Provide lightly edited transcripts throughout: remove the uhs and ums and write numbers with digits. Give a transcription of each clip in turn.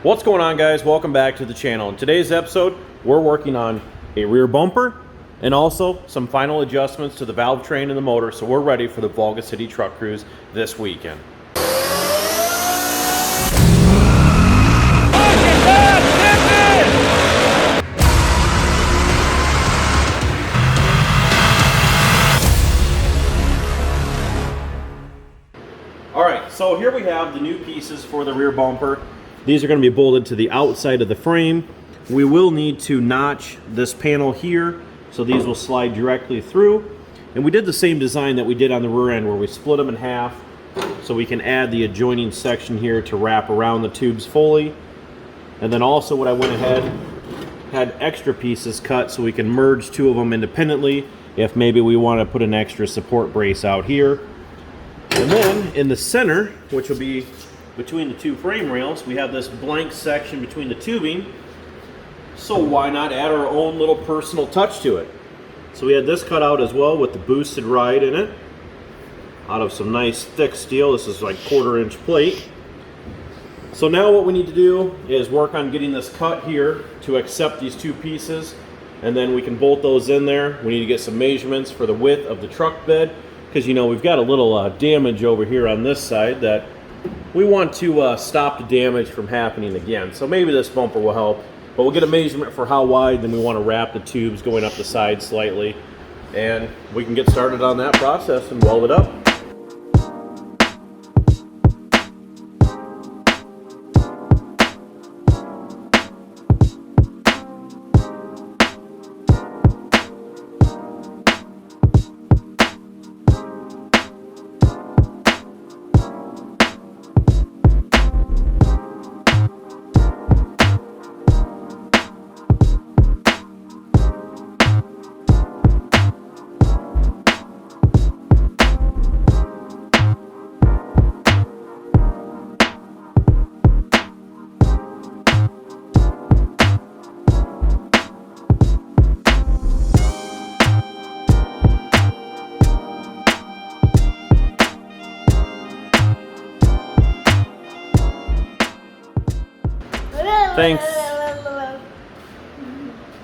What's going on, guys? Welcome back to the channel. In today's episode, we're working on a rear bumper and also some final adjustments to the valve train and the motor, so we're ready for the Volga City Truck Cruise this weekend. Alright, so here we have the new pieces for the rear bumper. These are going to be bolted to the outside of the frame. We will need to notch this panel here, so these will slide directly through. And we did the same design that we did on the rear end, where we split them in half so we can add the adjoining section here to wrap around the tubes fully. And then also what I went ahead, had extra pieces cut so we can merge two of them independently if maybe we want to put an extra support brace out here. And then in the center, which will be between the two frame rails, we have this blank section between the tubing, so why not add our own little personal touch to it? So we had this cut out as well with the BoostedRide in it, out of some nice thick steel. This is like 1/4 inch plate. So now what we need to do is work on getting this cut here to accept these two pieces, and then we can bolt those in there. We need to get some measurements for the width of the truck bed, because you know we've got a little damage over here on this side that we want to stop the damage from happening again. So maybe this bumper will help, but we'll get a measurement for how wide, then we want to wrap the tubes going up the side slightly, and we can get started on that process and weld it up.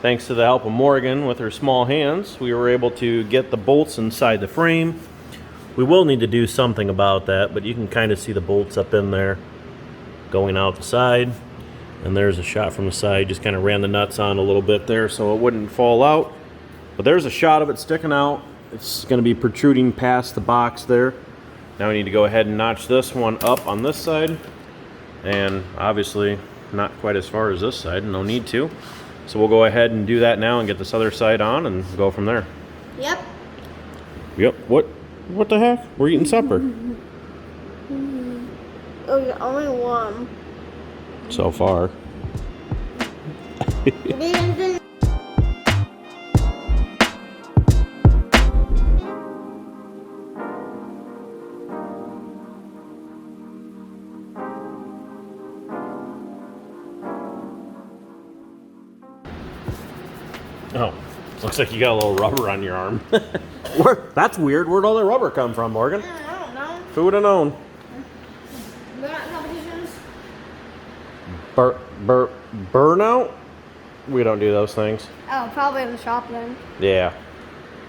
Thanks to the help of Morgan with her small hands, we were able to get the bolts inside the frame. We will need to do something about that, but you can kind of see the bolts up in there going out the side. And there's a shot from the side, just kind of ran the nuts on a little bit there so it wouldn't fall out. But there's a shot of it sticking out. It's going to be protruding past the box there. Now we need to go ahead and notch this one up on this side. And obviously not quite as far as this side, no need to. So we'll go ahead and do that now and get this other side on and go from there. Yep. Yep. What the heck? We're eating supper. Oh, you're only one. So far. Oh, looks like you got a little rubber on your arm. That's weird. Where'd all that rubber come from, Morgan? I don't know. Who would have known? Burnout competitions? Burnout? We don't do those things. Oh, probably in the shop then. Yeah,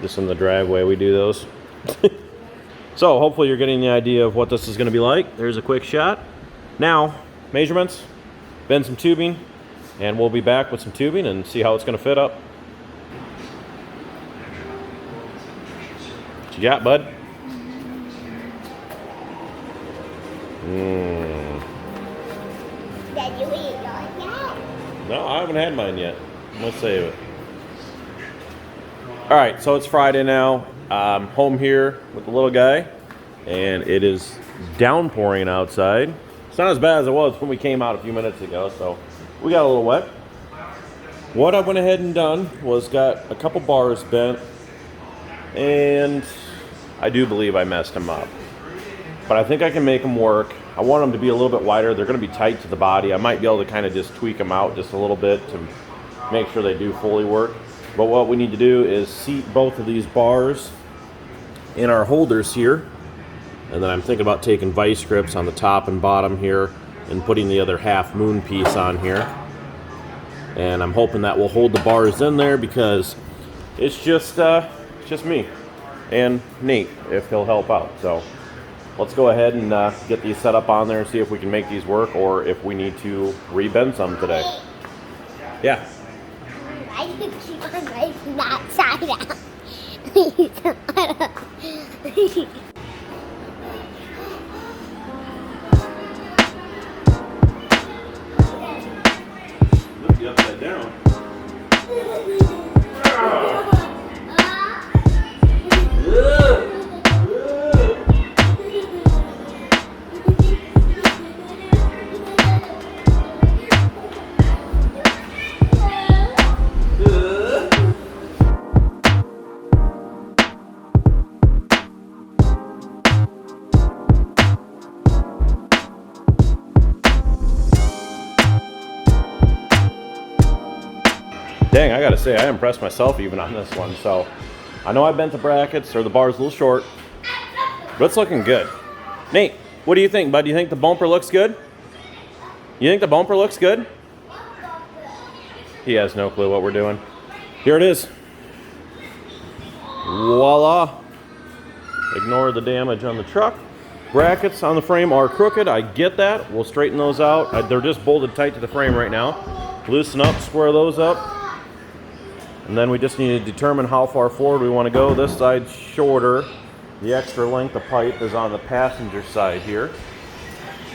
just in the driveway we do those. So hopefully you're getting the idea of what this is going to be like. There's a quick shot. Now, measurements, bend some tubing, and we'll be back with some tubing and see how it's going to fit up. What you got, bud? Did you eat yours yet? No, I haven't had mine yet. I'm going to save it. Alright, so it's Friday now. I'm home here with the little guy, and it is downpouring outside. It's not as bad as it was when we came out a few minutes ago, so we got a little wet. What I went ahead and done was got a couple bars bent, and I do believe I messed them up. But I think I can make them work. I want them to be a little bit wider. They're going to be tight to the body. I might be able to kind of just tweak them out just a little bit to make sure they do fully work. But what we need to do is seat both of these bars in our holders here. And then I'm thinking about taking vice grips on the top and bottom here and putting the other half moon piece on here. And I'm hoping that will hold the bars in there because it's just me and Nate if he'll help out. So let's go ahead and get these set up on there and see if we can make these work or if we need to rebend some today. Yeah. Why do you keep on raising that side out? Lift you upside down. Dang, I gotta say, I impressed myself even on this one. So, I know I bent the brackets, or the bar's a little short, but it's looking good. Nate, what do you think, bud? Do you think the bumper looks good? You think the bumper looks good? He has no clue what we're doing. Here it is. Voila. Ignore the damage on the truck. Brackets on the frame are crooked, I get that. We'll straighten those out. They're just bolted tight to the frame right now. Loosen up, square those up. And then we just need to determine how far forward we want to go. This side's shorter. The extra length of pipe is on the passenger side here,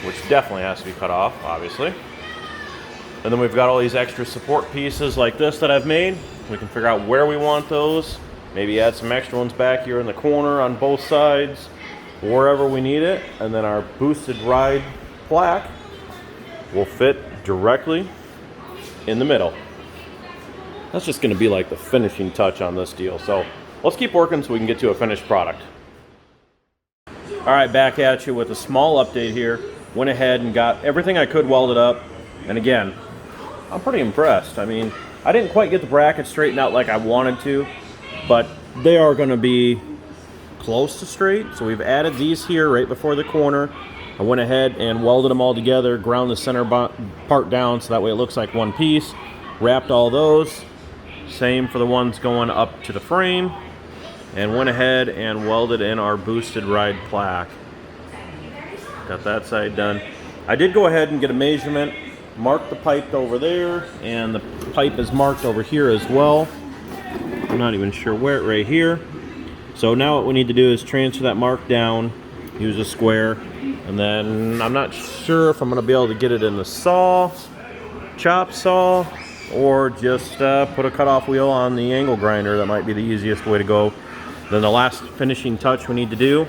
which definitely has to be cut off, obviously. And then we've got all these extra support pieces like this that I've made. We can figure out where we want those. Maybe add some extra ones back here in the corner on both sides, wherever we need it. And then our BoostedRide plaque will fit directly in the middle. That's just going to be like the finishing touch on this deal. So let's keep working so we can get to a finished product. All right, back at you with a small update here. Went ahead and got everything I could welded up. And again, I'm pretty impressed. I mean, I didn't quite get the brackets straightened out like I wanted to, but they are going to be close to straight. So we've added these here right before the corner. I went ahead and welded them all together, ground the center part down so that way it looks like one piece. Wrapped all those. Same for the ones going up to the frame, and went ahead and welded in our BoostedRide plaque. Got that side done. I did go ahead and get a measurement, mark the pipe over there, and the pipe is marked over here as well. I'm not even sure where, right here. So now what we need to do is transfer that mark down, use a square, and then I'm not sure if I'm going to be able to get it in the chop saw, or just put a cutoff wheel on the angle grinder. That might be the easiest way to go. Then the last finishing touch we need to do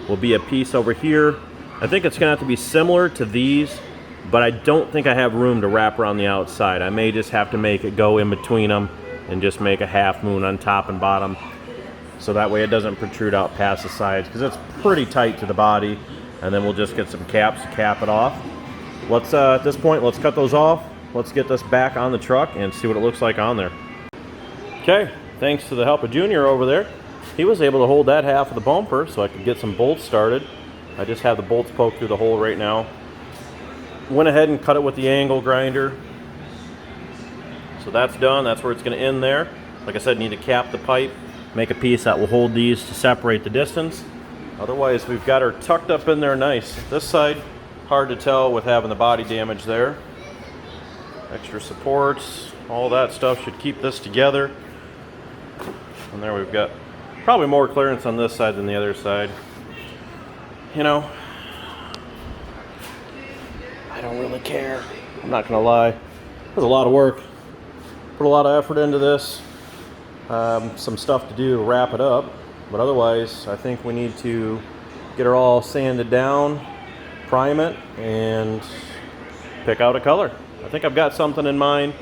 will be a piece over here. I think it's gonna have to be similar to these, but I don't think I have room to wrap around the outside. I may just have to make it go in between them and just make a half moon on top and bottom, so that way it doesn't protrude out past the sides, because it's pretty tight to the body. And then we'll just get some caps to cap it off. Let's at this point, let's cut those off. Let's get this back on the truck and see what it looks like on there. Okay, thanks to the help of Junior over there. He was able to hold that half of the bumper so I could get some bolts started. I just have the bolts poked through the hole right now. Went ahead and cut it with the angle grinder. So that's done, that's where it's gonna end there. Like I said, need to cap the pipe, make a piece that will hold these to separate the distance. Otherwise, we've got her tucked up in there nice. This side, hard to tell with having the body damage there. Extra supports, all that stuff should keep this together. And there we've got probably more clearance on this side than the other side. You know, I don't really care. I'm not gonna lie. It was a lot of work. Put a lot of effort into this. Some stuff to do to wrap it up. But otherwise, I think we need to get her all sanded down, prime it, and pick out a color. I think I've got something in mind.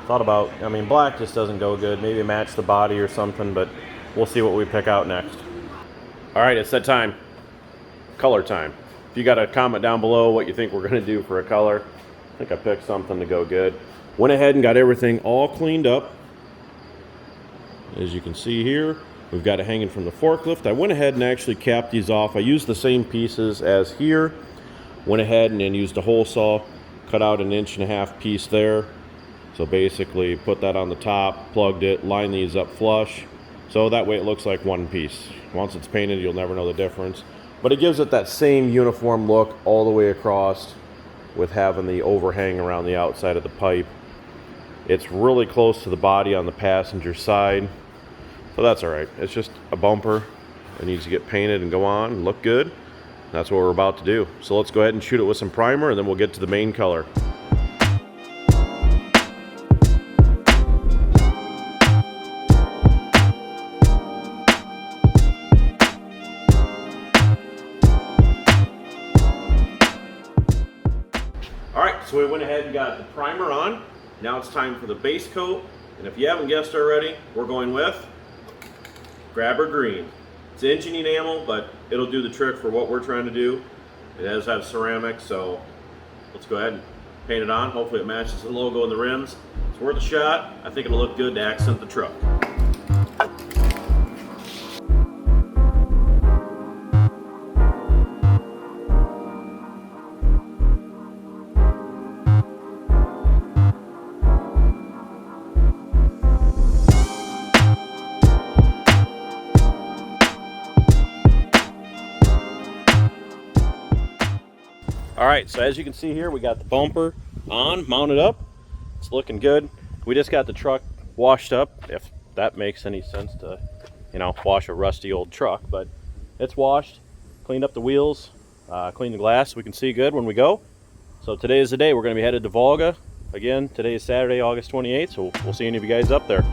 Thought about, I mean, black just doesn't go good. Maybe match the body or something, but we'll see what we pick out next. All right, it's that time. Color time. If you got a comment down below what you think we're gonna do for a color, I think I picked something to go good. Went ahead and got everything all cleaned up. As you can see here, we've got it hanging from the forklift. I went ahead and actually capped these off. I used the same pieces as here. Went ahead and then used a hole saw, cut out an 1.5 inch piece there. So basically put that on the top, plugged it, lined these up flush. So that way it looks like one piece. Once it's painted, you'll never know the difference. But it gives it that same uniform look all the way across with having the overhang around the outside of the pipe. It's really close to the body on the passenger side. So that's all right. It's just a bumper. It needs to get painted and go on and look good. That's what we're about to do. So let's go ahead and shoot it with some primer and then we'll get to the main color. Alright, so we went ahead and got the primer on. Now it's time for the base coat. And if you haven't guessed already, we're going with Grabber Green. It's engine enamel, but it'll do the trick for what we're trying to do. It does have ceramic, so let's go ahead and paint it on. Hopefully it matches the logo and the rims. It's worth a shot. I think it'll look good to accent the truck. Alright, so as you can see here, we got the bumper on, mounted up. It's looking good. We just got the truck washed up, if that makes any sense to, you know, wash a rusty old truck. But it's washed, cleaned up the wheels, cleaned the glass so we can see good when we go. So today is the day. We're going to be headed to Volga. Again, today is Saturday, August 28th, so we'll see any of you guys up there.